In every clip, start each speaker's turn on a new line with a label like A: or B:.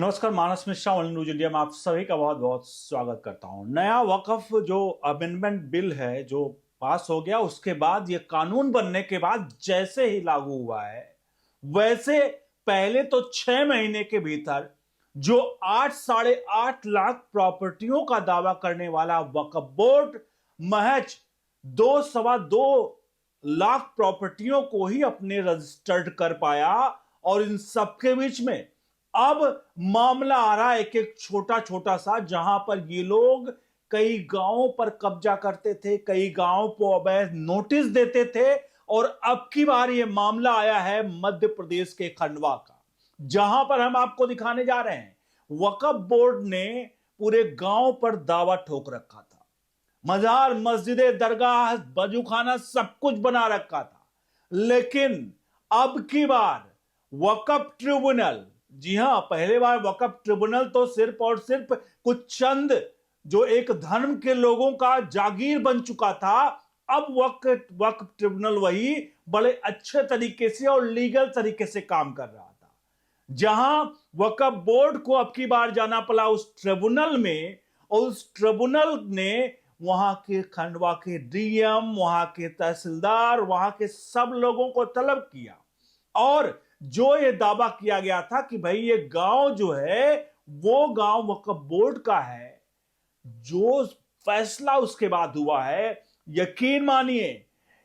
A: नमस्कार, मानस Mishra only news India में आप सभी का बहुत बहुत स्वागत करता हूं। नया वक्फ जो अमेंडमेंट बिल है जो पास हो गया, उसके बाद ये कानून बनने के बाद जैसे ही लागू हुआ है, वैसे पहले तो 6 महीने के भीतर जो 8 साढ़े 8 लाख प्रॉपर्टियों का दावा करने वाला वक्फ बोर्ड महज 2 सवा 2 लाख प्रॉपर्टियों को ही अपने रजिस्टर्ड कर पाया। और इन सबके बीच में अब मामला आ रहा है एक एक छोटा छोटा सा, जहां पर ये लोग कई गांवों पर कब्जा करते थे, कई गांवों को अवैध नोटिस देते थे। और अब की बार ये मामला आया है मध्य प्रदेश के खंडवा का, जहां पर हम आपको दिखाने जा रहे हैं वक्फ बोर्ड ने पूरे गांव पर दावा ठोक रखा था। मजार, मस्जिदें, दरगाह, बजूखाना सब कुछ बना रखा था। लेकिन अब की बार वक्फ ट्रिब्यूनल, जी हां, पहले बार वक्फ ट्रिब्यूनल तो सिर्फ और सिर्फ कुछ चंद जो एक धर्म के लोगों का जागीर बन चुका था, अब वक्फ ट्रिब्यूनल वही बड़े अच्छे तरीके से और लीगल तरीके से काम कर रहा था। जहां वक्फ बोर्ड को अब की बार जाना पड़ा उस ट्रिब्यूनल में, और उस ट्रिब्यूनल ने वहां के खंडवा के डीएम, वहां के तहसीलदार, वहां के सब लोगों को तलब किया। और जो ये दावा किया गया था कि भाई ये गांव जो है वो गांव वक्फ बोर्ड का है, जो फैसला उसके बाद हुआ है, यकीन मानिए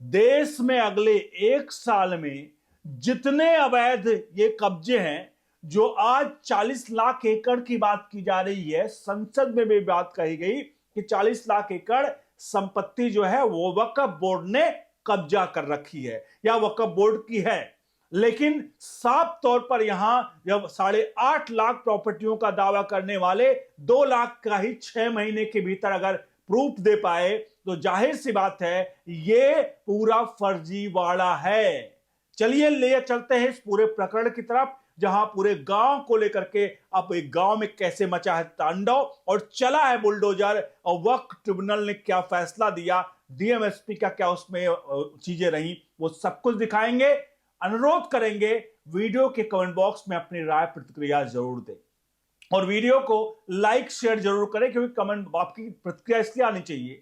A: देश में अगले 1 साल में जितने अवैध ये कब्जे हैं, जो आज 40 लाख एकड़ की बात की जा रही है, संसद में भी बात कही गई कि 40 लाख एकड़ संपत्ति जो है वो वक्फ बोर्ड ने कब्जा कर रखी है या वक्फ बोर्ड की है। लेकिन साफ तौर पर यहां जब 8.5 लाख प्रॉपर्टियों का दावा करने वाले 2 लाख का ही 6 महीने के भीतर अगर प्रूफ दे पाए, तो जाहिर सी बात है ये पूरा फर्जीवाड़ा है। चलिए ले चलते हैं इस पूरे प्रकरण की तरफ, जहां पूरे गांव को लेकर के अब एक गांव में कैसे मचा है तांडव और चला है बुलडोजर, और वक्फ ट्रिब्यूनल ने क्या फैसला दिया, डीएमएसपी का क्या उसमें चीजें रही, वो सब कुछ दिखाएंगे। अनुरोध करेंगे वीडियो के कमेंट बॉक्स में अपनी राय प्रतिक्रिया जरूर दें और वीडियो को लाइक शेयर जरूर करें, क्योंकि कमेंट आपकी प्रतिक्रिया इसलिए आनी चाहिए।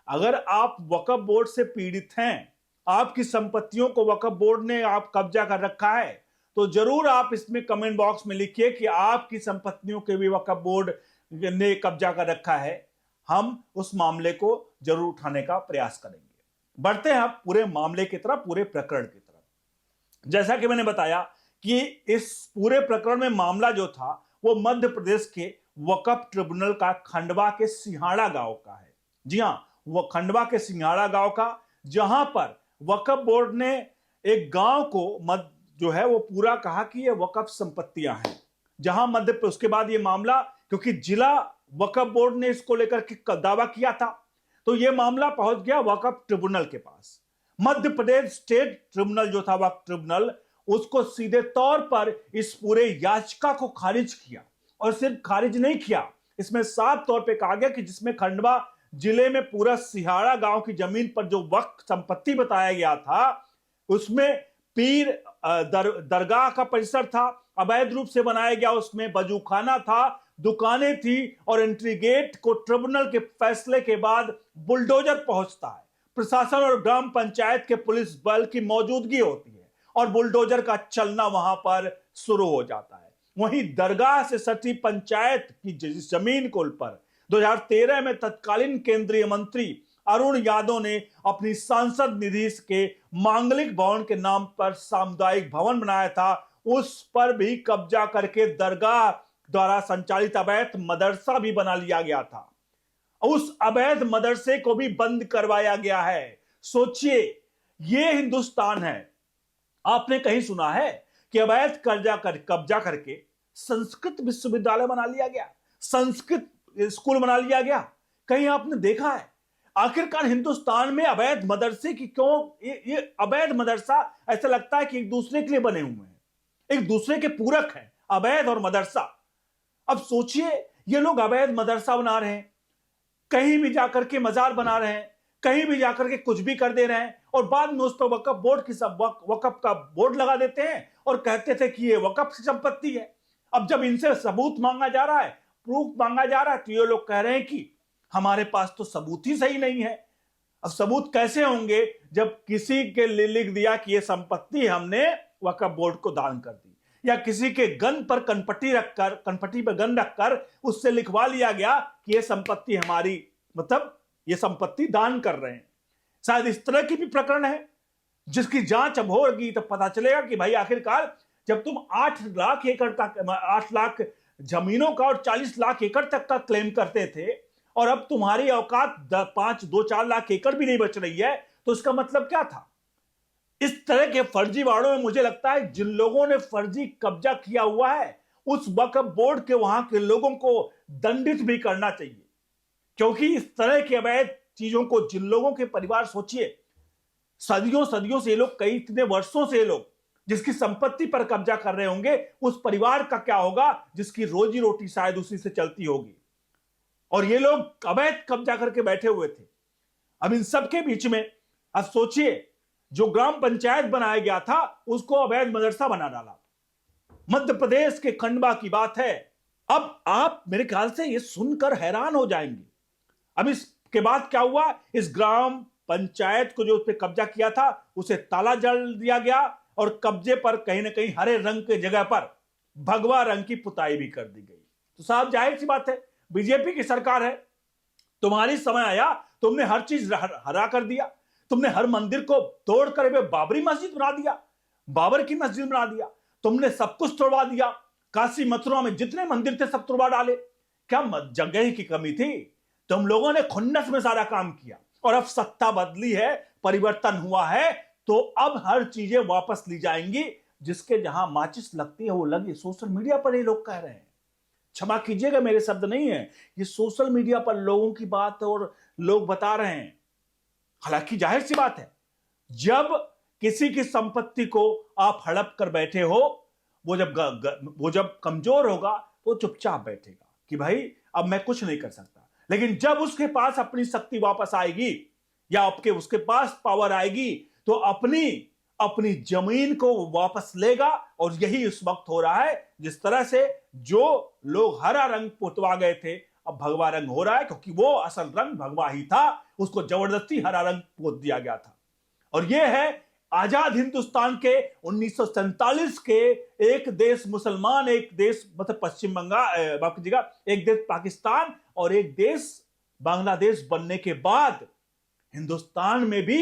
A: अगर आप वक्फ बोर्ड से पीड़ित हैं, आपकी संपत्तियों को वक्फ बोर्ड ने आप कब्जा कर रखा है, तो जरूर आप इसमें कमेंट बॉक्स में लिखिए कि आपकी संपत्तियों के भी वक्फ बोर्ड ने कब्जा कर रखा है। हम उस मामले को जरूर उठाने का प्रयास करेंगे। बढ़ते हैं अब पूरे मामले की तरफ, पूरे प्रकरण की तरफ। जैसा कि मैंने बताया कि इस पूरे प्रकरण में मामला जो था वो मध्य प्रदेश के वक्फ ट्रिब्यूनल का खंडवा के सिंहाड़ा गांव का है। जी हां, वो खंडवा के सिंहाड़ा गांव का, जहां पर वक्फ बोर्ड ने एक गांव को जो है वो पूरा कहा कि ये वक्फ संपत्तियां हैं। जहां उसके बाद ये मामला, क्योंकि जिला वक्फ बोर्ड ने इसको लेकर के दावा किया था, तो ये मामला पहुंच गया वक्फ ट्रिब्यूनल के पास। मध्य प्रदेश स्टेट ट्रिब्यूनल जो था वक्फ ट्रिब्यूनल, उसको सीधे तौर पर इस पूरे याचिका को खारिज किया। और सिर्फ खारिज नहीं किया, इसमें साफ तौर पे कहा गया कि जिसमें खंडवा जिले में पूरा सिहाड़ा गांव की जमीन पर जो वक्फ संपत्ति बताया गया था, उसमें पीर दरगाह का परिसर था, अवैध रूप से बनाया गया, उसमें बजूखाना था, दुकानें थी, और एंट्री गेट को ट्रिब्यूनल के फैसले के बाद बुलडोजर पहुंचता है। प्रशासन और ग्राम पंचायत के पुलिस बल की मौजूदगी होती है और बुलडोजर का चलना वहां पर शुरू हो जाता है। वहीं दरगाह से सटी पंचायत की जमीन को पर 2013 में तत्कालीन केंद्रीय मंत्री अरुण यादव ने अपनी सांसद निधि के मांगलिक भवन के नाम पर सामुदायिक भवन बनाया था, उस पर भी कब्जा करके दरगाह द्वारा संचालित अवैध मदरसा भी बना लिया गया था। उस अवैध मदरसे को भी बंद करवाया गया है। सोचिए, ये हिंदुस्तान है। आपने कहीं सुना है कि अवैध कब्जा करके संस्कृत विश्वविद्यालय बना लिया गया, संस्कृत स्कूल बना लिया गया? कहीं आपने देखा है? आखिरकार हिंदुस्तान में अवैध मदरसे की क्यों? ये अवैध मदरसा ऐसा लगता है कि एक दूसरे के लिए बने हुए हैं, एक दूसरे के पूरक हैं, अवैध और मदरसा। अब सोचिए, ये लोग अवैध मदरसा बना रहे हैं, कहीं भी जाकर के मजार बना रहे हैं, कहीं भी जाकर के कुछ भी कर दे रहे हैं, और बाद में उस पर वक्फ बोर्ड की वक्फ का बोर्ड लगा देते हैं और कहते थे कि ये वक्फ की संपत्ति है। अब जब इनसे सबूत मांगा जा रहा है, प्रूफ मांगा जा रहा है, तो ये लोग कह रहे हैं कि हमारे पास तो सबूत ही सही नहीं है। अब सबूत कैसे होंगे जब किसी के लिए लिख दिया कि ये संपत्ति हमने वक्फ बोर्ड को दान कर दी, या किसी के गन पर कनपट्टी पर गन रखकर उससे लिखवा लिया गया कि ये संपत्ति हमारी, मतलब ये संपत्ति दान कर रहे हैं। शायद इस तरह की भी प्रकरण है जिसकी जांच अब होगी तो पता चलेगा कि भाई आखिरकार जब तुम 8 लाख एकड़ का, 8 लाख जमीनों का और 40 लाख एकड़ तक का क्लेम करते थे, और अब तुम्हारी औकात 2-4 लाख एकड़ भी नहीं बच रही है, तो इसका मतलब क्या था? इस तरह के फर्जीवाड़ों में मुझे लगता है जिन लोगों ने फर्जी कब्जा किया हुआ है उस वक्फ बोर्ड के वहां के लोगों को दंडित भी करना चाहिए, क्योंकि इस तरह के अवैध चीजों को जिन लोगों के परिवार, सोचिए सदियों सदियों से लोग, कई इतने वर्षों से लोग जिसकी संपत्ति पर कब्जा कर रहे होंगे, उस परिवार का क्या होगा जिसकी रोजी रोटी शायद उसी से चलती होगी। और ये लोग अवैध कब्जा करके बैठे हुए थे। अब इन सब के बीच में अब सोचिए, जो ग्राम पंचायत बनाया गया था उसको अवैध मदरसा बना डाला। मध्य प्रदेश के खंडवा की बात है। अब आप मेरे ख्याल से ये सुनकर हैरान हो जाएंगे। अब इसके बाद क्या हुआ, इस ग्राम पंचायत को जो उस पर कब्जा किया था उसे ताला जड़ दिया गया, और कब्जे पर कहीं ना कहीं हरे रंग के जगह पर भगवा रंग की पुताई भी कर दी गई। तो साहब जाहिर सी बात है, बीजेपी की सरकार है, तुम्हारी समय आया, तुमने हर चीज हरा कर दिया। तुमने हर मंदिर को तोड़कर बाबरी मस्जिद बना दिया, बाबर की मस्जिद बना दिया। तुमने सब कुछ तोड़वा दिया। काशी मथुरा में जितने मंदिर थे सब तोड़वा डाले। क्या जगह की कमी थी? तुम लोगों ने खुन्नस में सारा काम किया, और अब सत्ता बदली है, परिवर्तन हुआ है, तो अब हर चीजें वापस ली जाएंगी। जिसके जहां माचिस लगती है वो लगी। सोशल मीडिया पर ये लोग कह रहे हैं, क्षमा कीजिएगा मेरे शब्द नहीं है, ये सोशल मीडिया पर लोगों की बात और लोग बता रहे हैं। हालांकि जाहिर सी बात है, जब किसी की संपत्ति को आप हड़प कर बैठे हो, वो जब कमजोर होगा तो चुपचाप बैठेगा कि भाई अब मैं कुछ नहीं कर सकता। लेकिन जब उसके पास अपनी शक्ति वापस आएगी, या उसके पास पावर आएगी, तो अपनी जमीन को वापस लेगा। और यही इस वक्त हो रहा है। जिस तरह से जो लोग हरा रंग पोतवा गए थे, अब भगवा रंग हो रहा है, क्योंकि वो असल रंग भगवा ही था, उसको जबरदस्ती हरा रंग पोत दिया गया था। और यह है आजाद हिंदुस्तान के 1947 के एक देश मुसलमान, एक देश मतलब पश्चिम बंगाल, बाकी जगह एक देश पाकिस्तान और एक देश बांग्लादेश बनने के बाद हिंदुस्तान में भी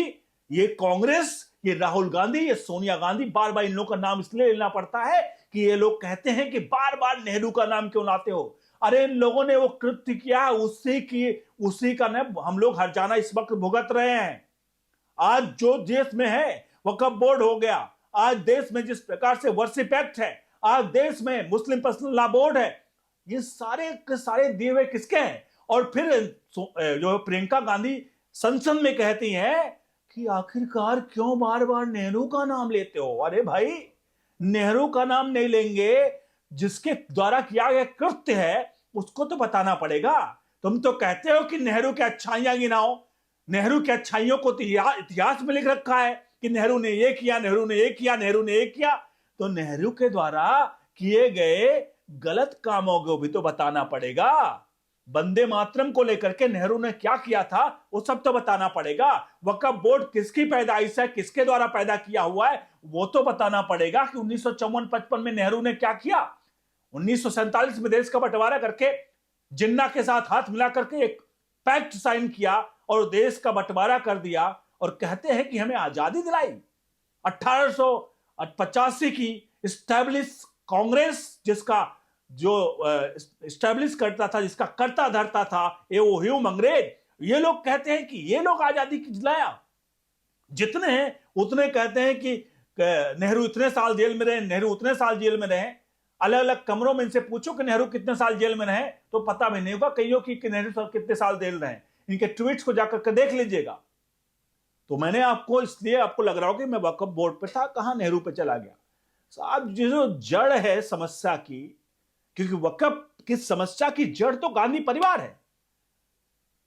A: ये कांग्रेस, ये राहुल गांधी, ये सोनिया गांधी, बार बार इन लोगों का नाम इसलिए लेना पड़ता है कि ये लोग कहते हैं कि बार बार नेहरू का नाम क्यों लाते हो। अरे इन लोगों ने वो कृत्य किया, उसी का नाम हम लोग हर जाना इस वक्त भुगत रहे हैं। आज जो देश में है वक्फ बोर्ड हो गया, आज देश में जिस प्रकार से वर्शिप एक्ट है, आज देश में मुस्लिम पर्सनल लॉ बोर्ड है, ये सारे के सारे दिए हुए किसके हैं? और फिर जो प्रियंका गांधी संसद में कहती हैं कि आखिरकार क्यों बार बार नेहरू का नाम लेते हो। अरे भाई, नेहरू का नाम नहीं लेंगे, जिसके द्वारा किया गया कृत्य है उसको तो बताना पड़ेगा। तुम तो कहते हो कि नेहरू की अच्छाइयां गिनाओ, नेहरू की अच्छाइयों को तो इतिहास में लिख रखा है कि नेहरू ने ये किया, नेहरू ने ये किया, नेहरू ने ये किया। तो नेहरू के द्वारा किए गए गलत कामों को भी तो बताना पड़ेगा। वंदे मातरम को लेकर के नेहरू ने क्या किया था वो सब तो बताना पड़ेगा। वक्फ बोर्ड किसकी पैदाइश है, किसके द्वारा पैदा किया हुआ है, वो तो बताना पड़ेगा कि 1954-55 में नेहरू ने क्या किया। 1947 में देश का बंटवारा करके जिन्ना के साथ हाथ मिला करके एक पैक्ट साइन किया और देश का बंटवारा कर दिया, और कहते हैं कि हमें आजादी दिलाई। 1885 की स्टैब्लिश कांग्रेस, जिसका जो स्टैब्लिश करता था, जिसका करता धरता था वो ह्यूम अंग्रेज, ये लोग कहते हैं कि ये लोग आजादी की दिलाया। जितने हैं उतने कहते हैं कि नेहरू इतने साल जेल में रहे, नेहरू उतने साल जेल में रहे। अलग अलग कमरों में इनसे पूछो कि नेहरू कितने साल जेल में रहे तो पता भी नहीं होगा कईयों की कि नेहरू कितने साल जेल रहे। इनके ट्वीट्स को जाकर के देख लीजिएगा। तो मैंने आपको इसलिए आपको लग रहा हो कि मैं वक्फ बोर्ड पे था, कहां नेहरू पे चला गया। साहब जो जड़ है समस्या की, क्योंकि वक्फ की समस्या की जड़ तो गांधी परिवार है।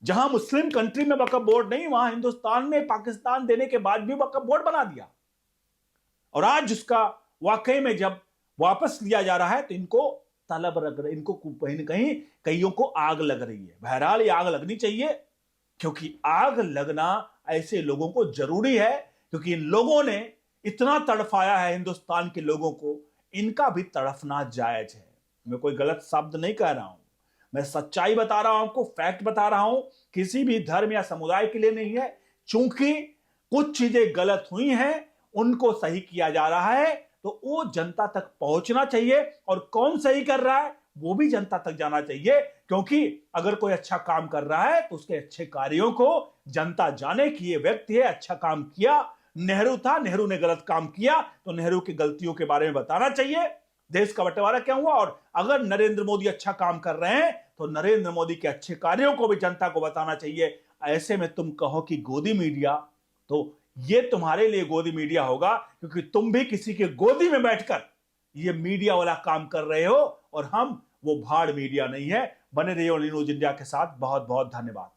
A: जहां मुस्लिम कंट्री में वक्फ बोर्ड नहीं, वहां हिंदुस्तान में पाकिस्तान देने के बाद भी वक्फ बोर्ड बना दिया। और आज उसका वाकई में जब वापस लिया जा रहा है तो इनको तलब रख रहे, इनको कहीं न कहीं कईयों को आग लग रही है। बहरहाल ये आग लगनी चाहिए, क्योंकि आग लगना ऐसे लोगों को जरूरी है, क्योंकि इन लोगों ने इतना तड़फाया है हिंदुस्तान के लोगों को, इनका भी तड़फना जायज है। मैं कोई गलत शब्द नहीं कह रहा हूं, मैं सच्चाई बता रहा हूं, आपको फैक्ट बता रहा हूं, किसी भी धर्म या समुदाय के लिए नहीं है। चूंकि कुछ चीजें गलत हुई हैं, उनको सही किया जा रहा है, तो वो जनता तक पहुंचना चाहिए, और कौन सही कर रहा है वो भी जनता तक जाना चाहिए। क्योंकि अगर कोई अच्छा काम कर रहा है तो उसके अच्छे कार्यों को जनता जाने कि ये व्यक्ति है, अच्छा काम किया। नेहरू था, नेहरू ने गलत काम किया, तो नेहरू की गलतियों के बारे में बताना चाहिए। देश का बंटवारा क्या हुआ, और अगर नरेंद्र मोदी अच्छा काम कर रहे हैं तो नरेंद्र मोदी के अच्छे कार्यों को भी जनता को बताना चाहिए। ऐसे में तुम कहो कि गोदी मीडिया, तो ये तुम्हारे लिए गोदी मीडिया होगा, क्योंकि तुम भी किसी के गोदी में बैठकर ये मीडिया वाला काम कर रहे हो, और हम वो भाड़ मीडिया नहीं है। बने रहिए न्यूज इंडिया के साथ। बहुत बहुत धन्यवाद।